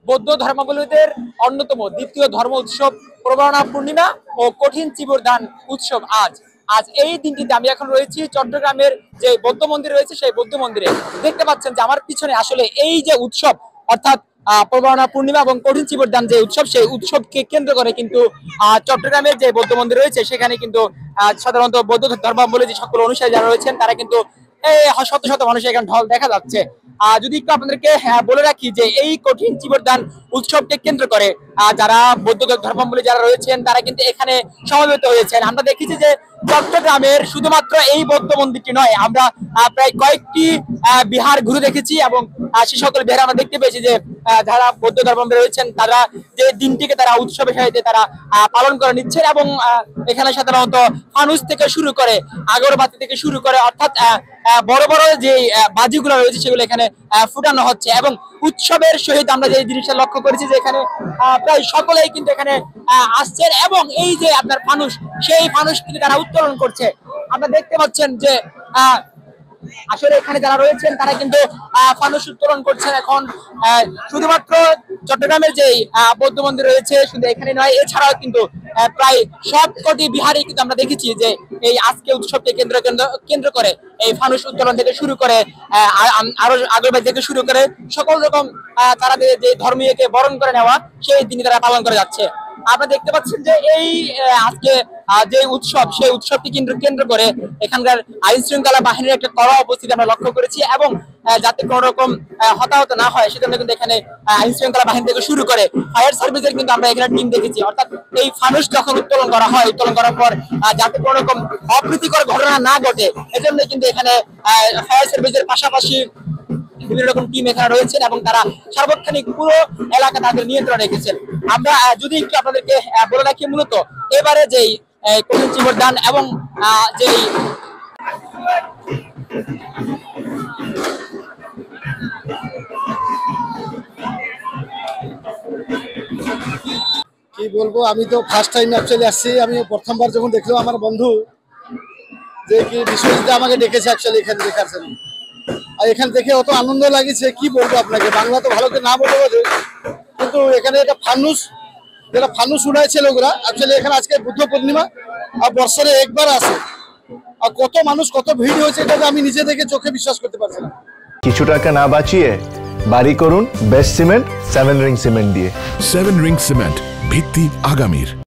বৌদ্ধ ধর্মাবলম্বীদের অন্যতম দ্বিতীয় ধর্ম উৎসব প্রবরণা পূর্ণিমা ও কঠিন চিবরদান উৎসব আজ এই দিনটিতে আমি এখন রয়েছি চট্টগ্রামের যে বৌদ্ধ মন্দির রয়েছে সেই বৌদ্ধ মন্দিরে। দেখতে পাচ্ছেন যে আমার পিছনে আসলে এই যে উৎসব অর্থাৎ প্রবরণা পূর্ণিমা এবং কঠিন চিবরদান যে উৎসব সেই উৎসবকে কেন্দ্র করে কিন্তু চট্টগ্রামের যে বৌদ্ধ মন্দির রয়েছে সেখানে কিন্তু সাধারণত বৌদ্ধ ধর্মাবলম্বী যে সকল অনুসারী যারা রয়েছেন তারা কিন্তু শত শত মানুষের এখানে ঢল দেখা যাচ্ছে। যদি একটু আপনাদেরকে বলে রাখি যে এই কঠিন চিবরদান উৎসবকে কেন্দ্র করে যারা বৌদ্ধ ধর্মাবলম্বী যারা রয়েছেন তারা কিন্তু এখানে সমবেত হয়েছেন। আমরা দেখেছি যে চট্টগ্রামের শুধুমাত্র এই বৌদ্ধ মন্দিরটি নয়, আমরা প্রায় কয়েকটি বিহার ঘুরে দেখেছি এবং সে সকল বিহারে আমরা দেখতে পেয়েছি যে যারা বৌদ্ধ ধর্মাবলম্বী রয়েছেন তারা যে দিনটিকে তারা উৎসবের সাথে তারা পালন করে নিচ্ছেন এবং এখানে সাধারণত ফানুস থেকে শুরু করে আগরবাতি থেকে শুরু করে অর্থাৎ বড় বড় যে বাজিগুলো রয়েছে সেগুলো এখানে ফুটানো হচ্ছে এবং উৎসবের সহিত আমরা যে জিনিসটা লক্ষ্য করেছি যে এখানে প্রায় সকলেই কিন্তু এখানে আসছেন এবং এই যে আপনার ফানুস সেই ফানুস কিন্তু তারা উত্তোলন করছে। আপনারা দেখতে পাচ্ছেন যে আসলে এখানে যারা রয়েছেন তারা কিন্তু ফানুস উত্তোলন করছেন। এখন শুধুমাত্র চট্টগ্রামের যে বৌদ্ধ মন্দির রয়েছে শুধু এখানে নয়, এছাড়াও কিন্তু প্রায় সবকটি বিহারে কিন্তু আমরা দেখেছি যে এই আজকে উৎসবকে কেন্দ্র করে এই ফানুস উত্তোলন থেকে শুরু করে আরো আগরবাতি থেকে শুরু করে সকল রকম তারা যে ধর্মীয়কে বরণ করে নেওয়া সেই দিনই তারা পালন করে যাচ্ছে। আপনারা দেখতে পাচ্ছেন যে এই আজকে যে উৎসব সেই উৎসবটি কেন্দ্র করে এখানকার আইন শৃঙ্খলা বাহিনীর একটা কড়া উপস্থিতি আমরা লক্ষ্য করেছি এবং যাতে কোনো রকম হতাহত না হয় সেজন্য কিন্তু এখানে আইন শৃঙ্খলা বাহিনী থেকে শুরু করে ফায়ার সার্ভিসের কিন্তু আমরা এখানে টিম দেখেছি। অর্থাৎ এই ফানুস যখন উত্তোলন করা হয়, উত্তোলন করার পর যাতে কোনো রকম অপ্রীতিকর ঘটনা না ঘটে এজন্য কিন্তু এখানে ফায়ার সার্ভিসের পাশাপাশি বিভিন্ন রকম টিম এখানে রয়েছেন এবং তারা সার্বক্ষণিক পুরো এলাকা তাদের নিয়ন্ত্রণে রেখেছেন। আমরা যদি একটু আপনাদেরকে বলে রাখি মূলত এবারে যেই কঠিন চিবরদান এবং যেই কি বলবো, আমি তো ফার্স্ট টাইম অ্যাকচুয়ালি আসছি। আমি প্রথমবার যখন দেখলাম আমার বন্ধু যে কি বিশ্বজিৎ আমাকে ডেকেছে অ্যাকচুয়ালি এখানে দেখার জন্য, আর এখানে দেখে অত আনন্দ লাগছে কি বলবো আপনাকে, বাংলা তো ভালো করে না বলতে পারে কিন্তু এখানে এটা ফানুস যেটা ফানুস উড়াইছে লোকরা অ্যাকচুয়ালি এখানে আজকে বুদ্ধ পূর্ণিমা আর বছরে একবার আসে আর কত মানুষ কত ভিড় হয়েছে এটা আমি নিজে দেখে চোখে বিশ্বাস করতে পারছি না। কিছু টাকা না বাঁচিয়ে বাড়ি করুন বেস্ট সিমেন্ট 7 রিং সিমেন্ট দিয়ে। 7 রিং সিমেন্ট, ভিত্তি আগামীর।